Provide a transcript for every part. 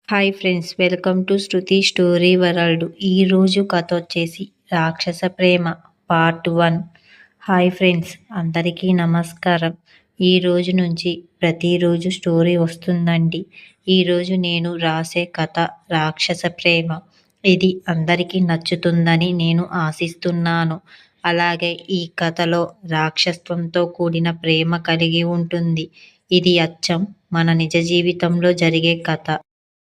Hi friends, welcome to Shruti story world. ఈరోజు కథ వచ్చేసి రాక్షస ప్రేమ పార్ట్ 1. హాయ్ ఫ్రెండ్స్, అందరికీ నమస్కారం. ఈ రోజు నుంచి ప్రతిరోజు స్టోరీ వస్తుందండి. ఈరోజు నేను రాసే కథ రాక్షస ప్రేమ. ఇది అందరికీ నచ్చుతుందని నేను ఆశిస్తున్నాను. అలాగే ఈ కథలో రాక్షసత్వంతో కూడిన ప్రేమ కలిగి ఉంటుంది. ఇది అచ్చం మన నిజ జీవితంలో జరిగే కథ.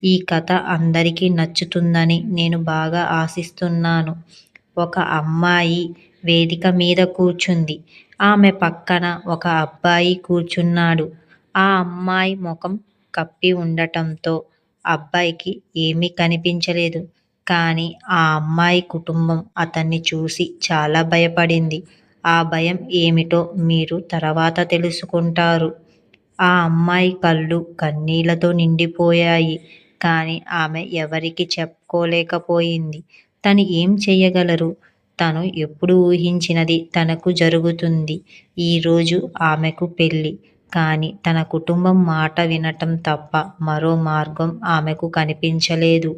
ఈ కథ అందరికీ నచ్చుతుందని నేను బాగా ఆశిస్తున్నాను. ఒక అమ్మాయి వేదిక మీద కూర్చుంది. ఆమె పక్కన ఒక అబ్బాయి కూర్చున్నాడు. ఆ అమ్మాయి ముఖం కప్పి ఉండటంతో అబ్బాయికి ఏమీ కనిపించలేదు. కానీ ఆ అమ్మాయి కుటుంబం అతన్ని చూసి చాలా భయపడింది. ఆ భయం ఏమిటో మీరు తర్వాత తెలుసుకుంటారు. ఆ అమ్మాయి కళ్ళు కన్నీళ్లతో నిండిపోయాయి. కానీ ఆమె ఎవరికీ చెప్పుకోలేకపోయింది. తను ఏం చెయ్యగలరు? తను ఎప్పుడు ఊహించినది తనకు జరుగుతుంది. ఈరోజు ఆమెకు పెళ్ళి. కానీ తన కుటుంబం మాట వినటం తప్ప మరో మార్గం ఆమెకు కనిపించలేదు.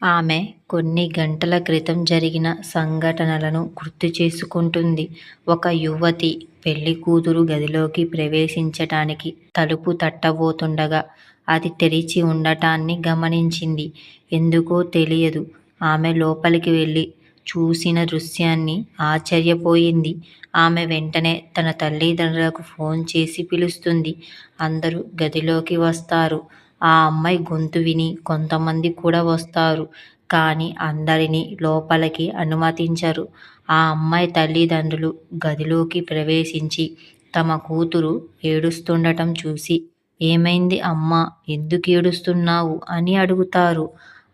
ఆమె కొన్ని గంటల క్రితం జరిగిన సంఘటనలను గుర్తు చేసుకుంటుంది. ఒక యువతి పెళ్లికూతురు గదిలోకి ప్రవేశించటానికి తలుపు తట్టబోతుండగా అది తెరిచి ఉండటాన్ని గమనించింది. ఎందుకో తెలియదు, ఆమె లోపలికి వెళ్ళి చూసిన దృశ్యాన్ని ఆశ్చర్యపోయింది. ఆమె వెంటనే తన తల్లిదండ్రులకు ఫోన్ చేసి పిలుస్తుంది. అందరూ గదిలోకి వస్తారు. ఆ అమ్మాయి గొంతు విని కొంతమంది కూడా వస్తారు. కానీ అందరినీ లోపలికి అనుమతించరు. ఆ అమ్మాయి తల్లిదండ్రులు గదిలోకి ప్రవేశించి తమ కూతురు ఏడుస్తుండటం చూసి, ఏమైంది అమ్మా, ఎందుకు ఏడుస్తున్నావు అని అడుగుతారు.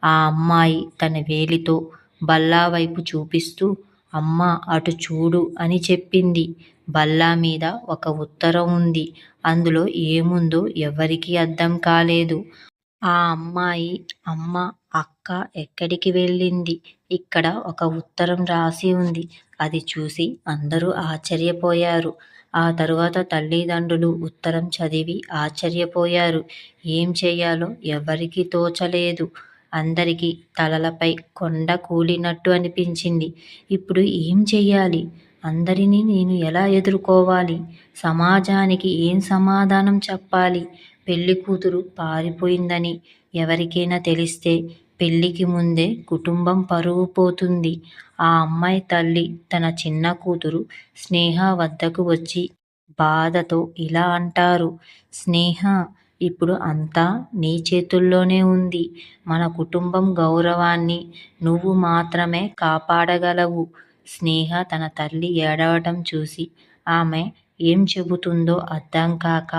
ఆ అమ్మాయి తన వేలితో బల్ల వైపు చూపిస్తూ, అమ్మా అటు చూడు అని చెప్పింది. బల్ల మీద ఒక ఉత్తరం ఉంది. అందులో ఏముందో ఎవరికీ అర్థం కాలేదు. ఆ అమ్మాయి, అమ్మ, అక్క ఎక్కడికి వెళ్ళింది? ఇక్కడ ఒక ఉత్తరం రాసి ఉంది. అది చూసి అందరూ ఆశ్చర్యపోయారు. ఆ తరువాత తల్లిదండ్రులు ఉత్తరం చదివి ఆశ్చర్యపోయారు. ఏం చెయ్యాలో ఎవరికీ తోచలేదు. అందరికీ తలలపై కొండ కూలినట్టు అనిపించింది. ఇప్పుడు ఏం చెయ్యాలి? అందరినీ నేను ఎలా ఎదుర్కోవాలి? సమాజానికి ఏం సమాధానం చెప్పాలి? పెళ్లికూతురు పారిపోయిందని ఎవరికైనా తెలిస్తే పెళ్లికి ముందే కుటుంబం పరువు పోతుంది. ఆ అమ్మాయి తల్లి తన చిన్న కూతురు స్నేహ వద్దకు వచ్చి బాధతో ఇలా అంటారు. స్నేహ, ఇప్పుడు అంతా నీ చేతుల్లోనే ఉంది. మన కుటుంబం గౌరవాన్ని నువ్వు మాత్రమే కాపాడగలవు. స్నేహ తన తల్లి ఏడవటం చూసి ఆమె ఏం చెబుతుందో అర్థం కాక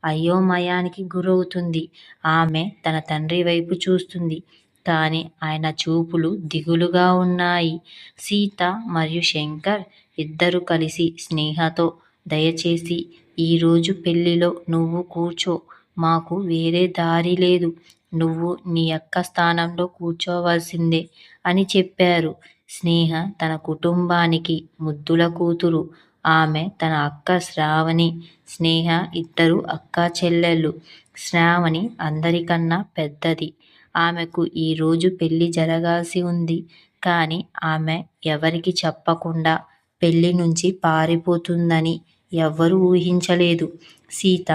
అయోమయానికి గురవుతుంది. ఆమె తన తండ్రి వైపు చూస్తుంది. కానీ ఆయన చూపులు దిగులుగా ఉన్నాయి. సీత మరియు శంకర్ ఇద్దరు కలిసి స్నేహతో, దయచేసి ఈరోజు పెళ్లిలో నువ్వు కూర్చో. మాకు వేరే దారి లేదు. నువ్వు నీ అక్క స్థానంలో కూర్చోవలసిందే అని చెప్పారు. స్నేహ తన కుటుంబానికి ముద్దుల కూతురు. ఆమె తన అక్క శ్రావణి, స్నేహ ఇద్దరు అక్కా చెల్లెళ్ళు. శ్రావణి అందరికన్నా పెద్దది. ఆమెకు ఈరోజు పెళ్లి జరగాల్సి ఉంది. కానీ ఆమె ఎవరికీ చెప్పకుండా పెళ్లి నుంచి పారిపోతుందని ఎవ్వరూ ఊహించలేదు. సీత,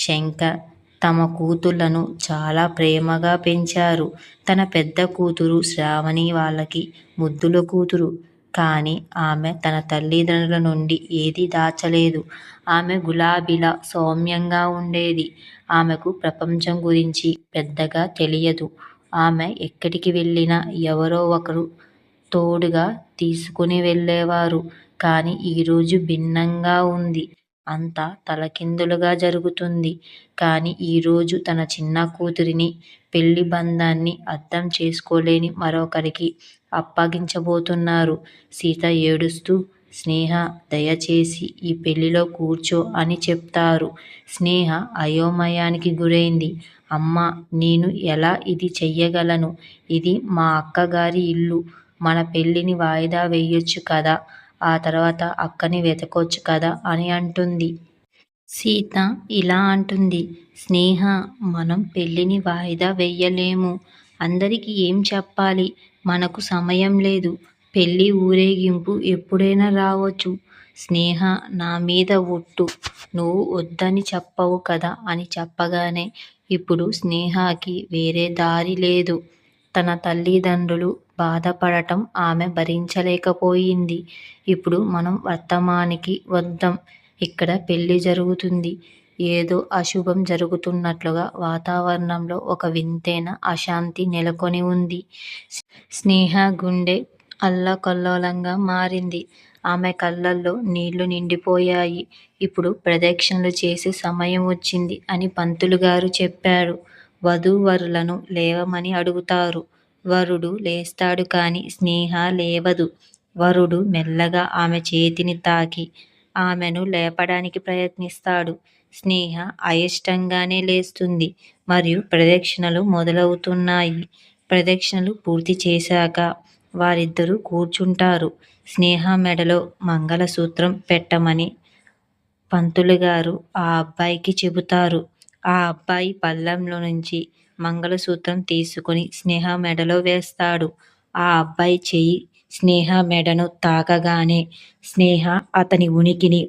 శంకర్ తమ కూతుళ్లను చాలా ప్రేమగా పెంచారు. తన పెద్ద కూతురు శ్రావణి వాళ్ళకి ముద్దుల కూతురు. కానీ ఆమె తన తల్లిదండ్రుల నుండి ఏదీ దాచలేదు. ఆమె గులాబీలా సౌమ్యంగా ఉండేది. ఆమెకు ప్రపంచం గురించి పెద్దగా తెలియదు. ఆమె ఎక్కడికి వెళ్ళినా ఎవరో ఒకరు తోడుగా తీసుకుని వెళ్ళేవారు. కానీ ఈరోజు భిన్నంగా ఉంది. అంతా తలకిందులుగా జరుగుతుంది. కానీ ఈరోజు తన చిన్న కూతురిని, పెళ్లి బంధాన్ని అర్థం చేసుకోలేని మరొకరికి అప్పగించబోతున్నారు. సీత ఏడుస్తూ, స్నేహ దయచేసి ఈ పెళ్లిలో కూర్చో అని చెప్తారు. స్నేహ అయోమయానికి గురైంది. అమ్మా, నేను ఎలా ఇది చెయ్యగలను? ఇది మా అక్కగారి ఇల్లు. మన పెళ్లిని వాయిదా వేయొచ్చు కదా, ఆ తర్వాత అక్కని వెతకొచ్చు కదా అని అంటుంది. సీత ఇలా అంటుంది. స్నేహ, మనం పెళ్ళిని వాయిదా వెయ్యలేము. అందరికీ ఏం చెప్పాలి? మనకు సమయం లేదు. పెళ్ళి ఊరేగింపు ఎప్పుడైనా రావచ్చు. స్నేహ, నా మీద ఒట్టు. నువ్వు వద్దని చెప్పవు కదా అని చెప్పగానే ఇప్పుడు స్నేహకి వేరే దారి లేదు. తన తల్లిదండ్రులు బాధపడటం ఆమె భరించలేకపోయింది. ఇప్పుడు మనం వర్తమానికి వద్దాం. ఇక్కడ పెళ్ళి జరుగుతుంది. ఏదో అశుభం జరుగుతున్నట్లుగా వాతావరణంలో ఒక వింతైన అశాంతి నెలకొని ఉంది. స్నేహ గుండె అల్లకల్లోలంగా మారింది. ఆమె కళ్ళల్లో నీళ్లు నిండిపోయాయి. ఇప్పుడు ప్రదక్షిణలు చేసే సమయం వచ్చింది అని పంతులుగారు చెప్పారు. వధూవరులను లేవమని అడుగుతారు. వరుడు లేస్తాడు కాని స్నేహ లేవదు. వరుడు మెల్లగా ఆమె చేతిని తాకి ఆమెను లేపడానికి ప్రయత్నిస్తాడు. స్నేహ అయిష్టంగానే లేస్తుంది. మరియు ప్రదక్షిణలు మొదలవుతున్నాయి. ప్రదక్షిణలు పూర్తి చేశాక వారిద్దరూ కూర్చుంటారు. స్నేహ మెడలో మంగళసూత్రం పెట్టమని పంతులుగారు ఆ అబ్బాయికి చెబుతారు. ఆ అబ్బాయి పళ్ళెంలో నుంచి మంగళసూత్రం తీసుకుని స్నేహ మెడలో వేస్తాడు. ఆ అబ్బాయి చెయ్యి స్నేహ మెడను తాకగానే స్నేహ అతని ఉనికిని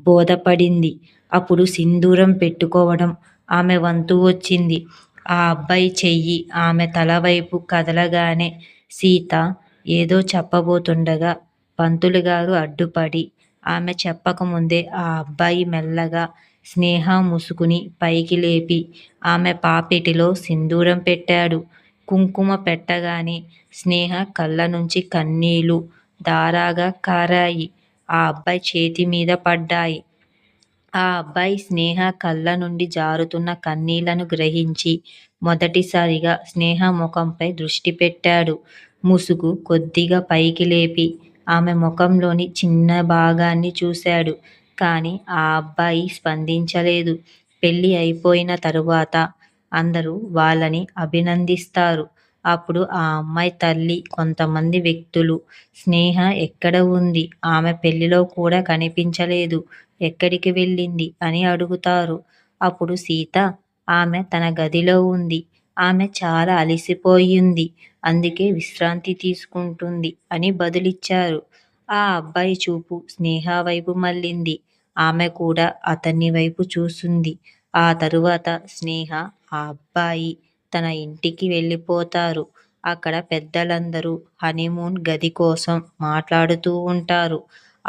బోధపడింది. అప్పుడు సింధూరం పెట్టుకోవడం ఆమె వంతు వచ్చింది. ఆ అబ్బాయి చెయ్యి ఆమె తలవైపు కదలగానే సీత ఏదో చెప్పబోతుండగా పంతులుగారు అడ్డుపడి ఆమె చెప్పకముందే ఆ అబ్బాయి మెల్లగా స్నేహ ముసుగుని పైకి లేపి ఆమె పాపిటిలో సింధూరం పెట్టాడు. కుంకుమ పెట్టగానే స్నేహ కళ్ళ నుంచి కన్నీళ్లు ధారగా కారాయి. ఆ అబ్బాయి చేతి మీద పడ్డాయి. ఆ అబ్బాయి స్నేహ కళ్ళ నుండి జారుతున్న కన్నీళ్లను గ్రహించి మొదటిసారిగా స్నేహ ముఖంపై దృష్టి పెట్టాడు. ముసుగు కొద్దిగా పైకి లేపి ఆమె ముఖంలోని చిన్న భాగాన్ని చూశాడు. కాని ఆ అబ్బాయి స్పందించలేదు. పెళ్ళి అయిపోయిన తరువాత అందరూ వాళ్ళని అభినందిస్తారు. అప్పుడు ఆ అమ్మాయి తల్లి, కొంతమంది వ్యక్తులు స్నేహ ఎక్కడ ఉంది? ఆమె పెళ్ళిలో కూడా కనిపించలేదు. ఎక్కడికి వెళ్ళింది? అని అడుగుతారు. అప్పుడు సీత ఆమె తన గదిలో ఉంది. ఆమె చాలా అలసిపోయింది. అందుకే విశ్రాంతి తీసుకుంటుంది అని బదులిచ్చారు. ఆ అబ్బాయి చూపు స్నేహ వైపు మళ్ళింది. ఆమె కూడా అతన్ని వైపు చూసింది. ఆ తరువాత స్నేహ, ఆ అబ్బాయి తన ఇంటికి వెళ్ళిపోతారు. అక్కడ పెద్దలందరూ హనీమూన్ గది కోసం మాట్లాడుతూ ఉంటారు.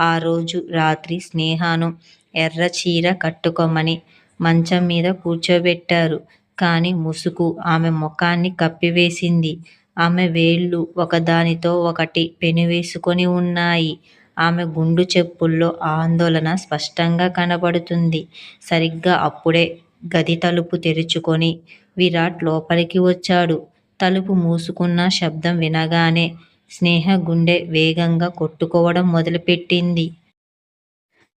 ఆ రోజు రాత్రి స్నేహను ఎర్ర చీర కట్టుకోమని మంచం మీద కూర్చోబెట్టారు. కాని ముసుగు ఆమె ముఖాన్ని కప్పివేసింది. ఆమె వేళ్ళు ఒకదానితో ఒకటి పెనవేసుకొని ఉన్నాయి. ఆమె గుండు చెప్పుల్లో ఆందోళన స్పష్టంగా కనబడుతుంది. సరిగ్గా అప్పుడే గది తలుపు తెరుచుకొని విరాట్ లోపలికి వచ్చాడు. తలుపు మూసుకున్న శబ్దం వినగానే స్నేహ గుండె వేగంగా కొట్టుకోవడం మొదలుపెట్టింది.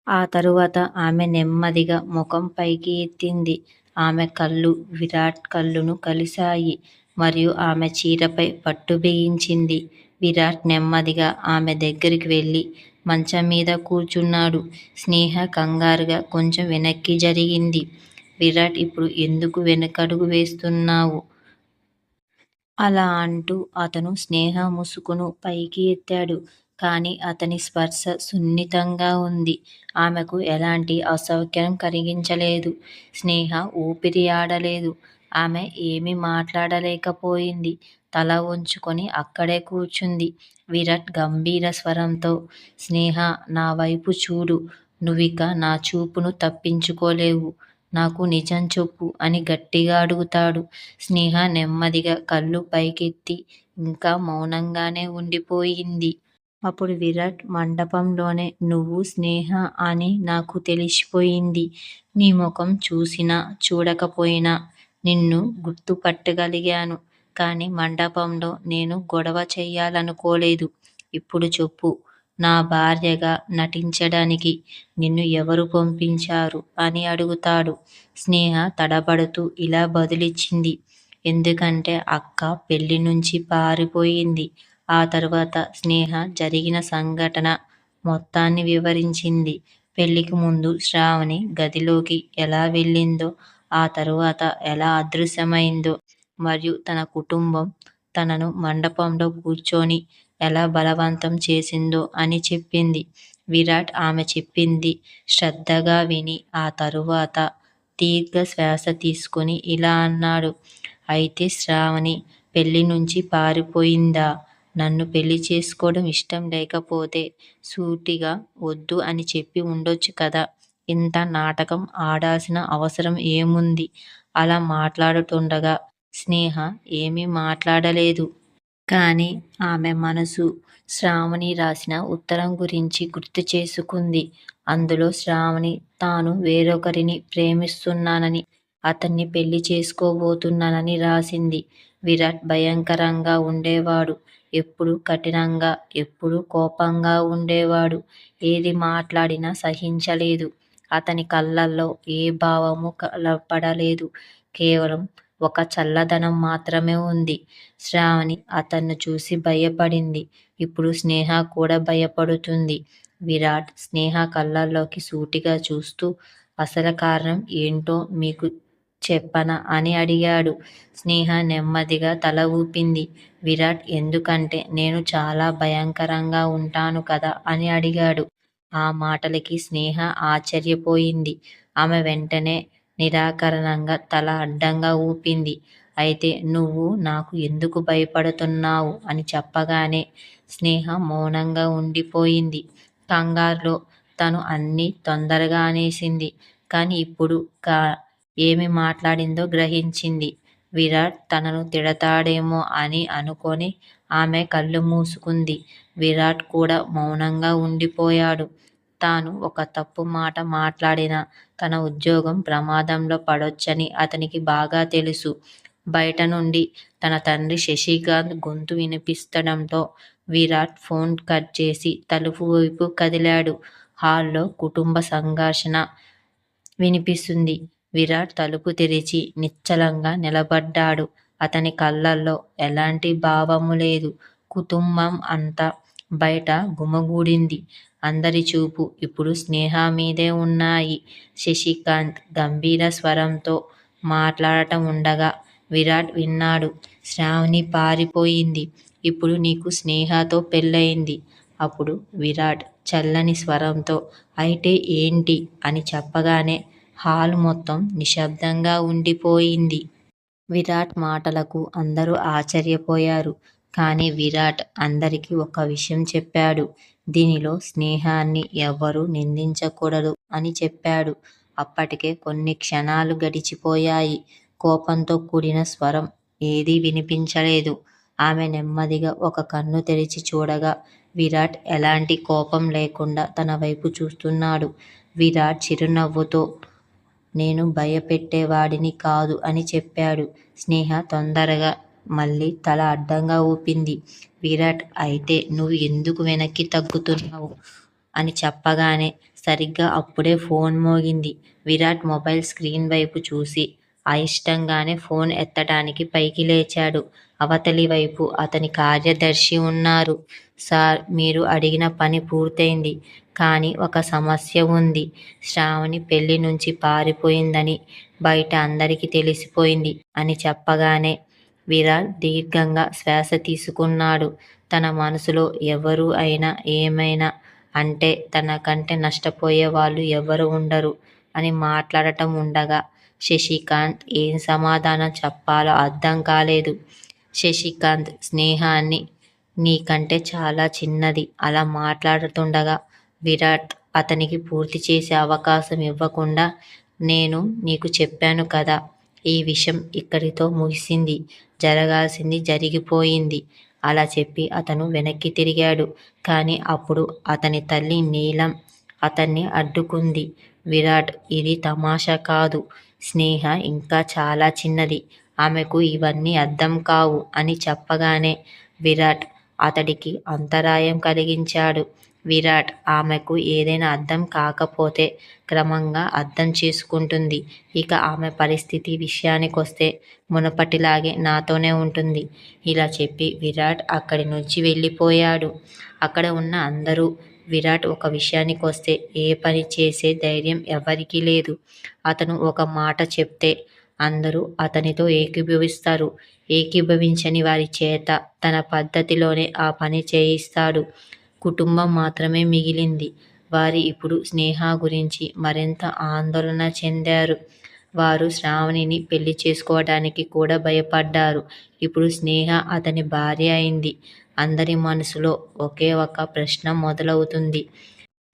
ఆ తరువాత ఆమె నెమ్మదిగా ముఖం పైకి ఎత్తింది. ఆమె కళ్ళు విరాట్ కళ్ళును కలిశాయి. మరియు ఆమె చీరపై పట్టు బిగించింది. విరాట్ నెమ్మదిగా ఆమె దగ్గరికి వెళ్ళి మంచం మీద కూర్చున్నాడు. స్నేహ కంగారుగా కొంచెం వెనక్కి జరిగింది. విరాట్, ఇప్పుడు ఎందుకు వెనకడుగు వేస్తున్నావు? అలా అంటూ అతను స్నేహ ముసుగును పైకి ఎత్తాడు. కాని అతని స్పర్శ సున్నితంగా ఉంది. ఆమెకు ఎలాంటి అసౌఖ్యం కలిగించలేదు. స్నేహ ఊపిరి ఆడలేదు. ఆమె ఏమీ మాట్లాడలేకపోయింది. తల వంచుకొని అక్కడే కూర్చుంది. విరాట్ గంభీర స్వరంతో, స్నేహ, నా వైపు చూడు. నువ్విక నా చూపును తప్పించుకోలేవు. నాకు నిజం చెప్పు అని గట్టిగా అడుగుతాడు. స్నేహ నెమ్మదిగా కళ్ళు పైకెత్తి ఇంకా మౌనంగానే ఉండిపోయింది. అప్పుడు విరాట్, మండపంలోనే నువ్వు స్నేహ అని నాకు తెలిసిపోయింది. నీ ముఖం చూసినా చూడకపోయినా నిన్ను గుర్తుపట్టగలిగాను. కాని మండపంలో నేను గొడవ చెయ్యాలనుకోలేదు. ఇప్పుడు చెప్పు, నా భార్యగా నటించడానికి నిన్ను ఎవరు పంపించారు అని అడుగుతాడు. స్నేహ తడబడుతూ ఇలా బదులిచ్చింది. ఎందుకంటే అక్క పెళ్ళి నుంచి పారిపోయింది. ఆ తరువాత స్నేహ జరిగిన సంఘటన మొత్తాన్ని వివరించింది. పెళ్లికి ముందు శ్రావణి గదిలోకి ఎలా వెళ్ళిందో, ఆ తరువాత ఎలా అదృశ్యమైందో, మరియు తన కుటుంబం తనను మండపంలో కూర్చొని ఎలా బలవంతం చేసిందో అని చెప్పింది. విరాట్ ఆమె చెప్పింది శ్రద్ధగా విని ఆ తరువాత దీర్ఘ శ్వాస తీసుకుని ఇలా అన్నాడు. అయితే శ్రావణి పెళ్లి నుంచి పారిపోయిందా? నన్ను పెళ్లి చేసుకోవడం ఇష్టం లేకపోతే సూటిగా వద్దు అని చెప్పి ఉండొచ్చు కదా! ఇంత నాటకం ఆడాల్సిన అవసరం ఏముంది? అలా మాట్లాడుతుండగా స్నేహ ఏమీ మాట్లాడలేదు. కానీ ఆమె మనసు శ్రావణి రాసిన ఉత్తరం గురించి గుర్తు చేసుకుంది. అందులో శ్రావణి తాను వేరొకరిని ప్రేమిస్తున్నానని, అతన్ని పెళ్లి చేసుకోబోతున్నానని రాసింది. విరాట్ భయంకరంగా ఉండేవాడు. ఎప్పుడూ కఠినంగా, ఎప్పుడూ కోపంగా ఉండేవాడు. ఏది మాట్లాడినా సహించలేదు. అతని కళ్ళల్లో ఏ భావమూ కనపడలేదు. కేవలం ఒక చల్లదనం మాత్రమే ఉంది. శ్రావణి అతన్ని చూసి భయపడింది. ఇప్పుడు స్నేహ కూడా భయపడుతుంది. విరాట్ స్నేహ కళ్ళల్లోకి సూటిగా చూస్తూ అసలు కారణం ఏంటో మీకు చెప్పనా అని అడిగాడు. స్నేహ నెమ్మదిగా తల ఊపింది. విరాట్ ఎందుకంటే నేను చాలా భయంకరంగా ఉంటాను కదా అని అడిగాడు. ఆ మాటలకి స్నేహ ఆశ్చర్యపోయింది. ఆమె వెంటనే నిరాకరణంగా తల అడ్డంగా ఊపింది. అయితే నువ్వు నాకు ఎందుకు భయపడుతున్నావు అని చెప్పగానే స్నేహ మౌనంగా ఉండిపోయింది. కంగారులో తను అన్నీ తొందరగా అనేసింది. కానీ ఇప్పుడు ఏమి మాట్లాడిందో గ్రహించింది. విరాట్ తనను తిడతాడేమో అని అనుకొని ఆమె కళ్ళు మూసుకుంది. విరాట్ కూడా మౌనంగా ఉండిపోయాడు. తాను ఒక తప్పు మాట మాట్లాడినా తన ఉద్యోగం ప్రమాదంలో పడొచ్చని అతనికి బాగా తెలుసు. బయట నుండి తన తండ్రి శశికాంత్ గొంతు వినిపిస్తడంతో విరాట్ ఫోన్ కట్ చేసి తలుపు వైపు కదిలాడు. హాల్లో కుటుంబ సంఘర్షణ వినిపిస్తుంది. విరాట్ తలుపు తెరిచి నిశ్చలంగా నిలబడ్డాడు. అతని కళ్ళల్లో ఎలాంటి భావమూ లేదు. కుటుంబం అంతా బయట గుమిగూడింది. అందరి చూపు ఇప్పుడు స్నేహ మీదే ఉన్నాయి. శశికాంత్ గంభీర స్వరంతో మాట్లాడటం ఉండగా విరాట్ విన్నాడు. శ్రావణి పారిపోయింది. ఇప్పుడు నీకు స్నేహతో పెళ్ళయింది. అప్పుడు విరాట్ చల్లని స్వరంతో అయితే ఏంటి అని చెప్పగానే హాల్ మొత్తం నిశ్శబ్దంగా ఉండిపోయింది. విరాట్ మాటలకు అందరూ ఆశ్చర్యపోయారు. కానీ విరాట్ అందరికీ ఒక విషయం చెప్పాడు. దీనిలో స్నేహాన్ని ఎవ్వరూ నిందించకూడదు అని చెప్పాడు. అప్పటికే కొన్ని క్షణాలు గడిచిపోయాయి. కోపంతో కూడిన స్వరం ఏదీ వినిపించలేదు. ఆమె నెమ్మదిగా ఒక కన్ను తెరిచి చూడగా విరాట్ ఎలాంటి కోపం లేకుండా తన వైపు చూస్తున్నాడు. విరాట్ చిరునవ్వుతో నేను భయపెట్టేవాడిని కాదు అని చెప్పాడు. స్నేహ తొందరగా మళ్ళీ తల అడ్డంగా ఊపింది. విరాట్ అయితే నువ్వు ఎందుకు వెనక్కి తగ్గుతున్నావు అని చెప్పగానే సరిగ్గా అప్పుడే ఫోన్ మోగింది. విరాట్ మొబైల్ స్క్రీన్ వైపు చూసి అయిష్టంగానే ఫోన్ ఎత్తడానికి పైకి లేచాడు. అవతలి వైపు అతని కార్యదర్శి ఉన్నారు. సార్, మీరు అడిగిన పని పూర్తయింది. కానీ ఒక సమస్య ఉంది. శ్రావణి పెళ్లి నుంచి పారిపోయిందని బయట అందరికీ తెలిసిపోయింది అని చెప్పగానే విరాట్ దీర్ఘంగా శ్వాస తీసుకున్నాడు. తన మనసులో ఎవరు అయినా ఏమైనా అంటే తనకంటే నష్టపోయే వాళ్ళు ఎవరు ఉండరు అని మాట్లాడటం ఉండగా శశికాంత్ ఏం సమాధానం చెప్పాలో అర్థం కాలేదు. శశికాంత్ స్నేహాన్ని నీకంటే చాలా చిన్నది అలా మాట్లాడుతుండగా విరాట్ అతనికి పూర్తి చేసే అవకాశం ఇవ్వకుండా నేను నీకు చెప్పాను కదా, ఈ విషయం ఇక్కడితో ముగిసింది. జరగాల్సింది జరిగిపోయింది. అలా చెప్పి అతను వెనక్కి తిరిగాడు. కానీ అప్పుడు అతని తల్లి నీలం అతన్ని అడ్డుకుంది. విరాట్, ఇది తమాషా కాదు. స్నేహ ఇంకా చాలా చిన్నది. ఆమెకు ఇవన్నీ అర్థం కావు అని చెప్పగానే విరాట్ అతడికి అంతరాయం కలిగించాడు. విరాట్, ఆమెకు ఏదైనా అర్థం కాకపోతే క్రమంగా అర్థం చేసుకుంటుంది. ఇక ఆమె పరిస్థితి విషయానికొస్తే మునుపటిలాగే నాతోనే ఉంటుంది. ఇలా చెప్పి విరాట్ అక్కడి నుంచి వెళ్ళిపోయాడు. అక్కడ ఉన్న అందరూ విరాట్ ఒక విషయానికొస్తే ఏ పని చేసే ధైర్యం ఎవరికీ లేదు. అతను ఒక మాట చెప్తే అందరూ అతనితో ఏకీభవిస్తారు. ఏకీభవించని వారి చేత తన పద్ధతిలోనే ఆ పని చేయిస్తాడు. కుటుంబం మాత్రమే మిగిలింది. వారు ఇప్పుడు స్నేహ గురించి మరింత ఆందోళన చెందారు. వారు శ్రావణిని పెళ్లి చేసుకోవడానికి కూడా భయపడ్డారు. ఇప్పుడు స్నేహ అతని భార్య అయింది. అందరి మనసులో ఒకే ఒక ప్రశ్న మొదలవుతుంది.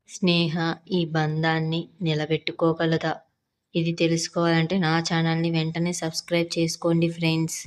స్నేహ ఈ బంధాన్ని నిలబెట్టుకోగలదా? ఇది తెలుసుకోవాలంటే నా ఛానల్ని వెంటనే సబ్స్క్రైబ్ చేసుకోండి ఫ్రెండ్స్.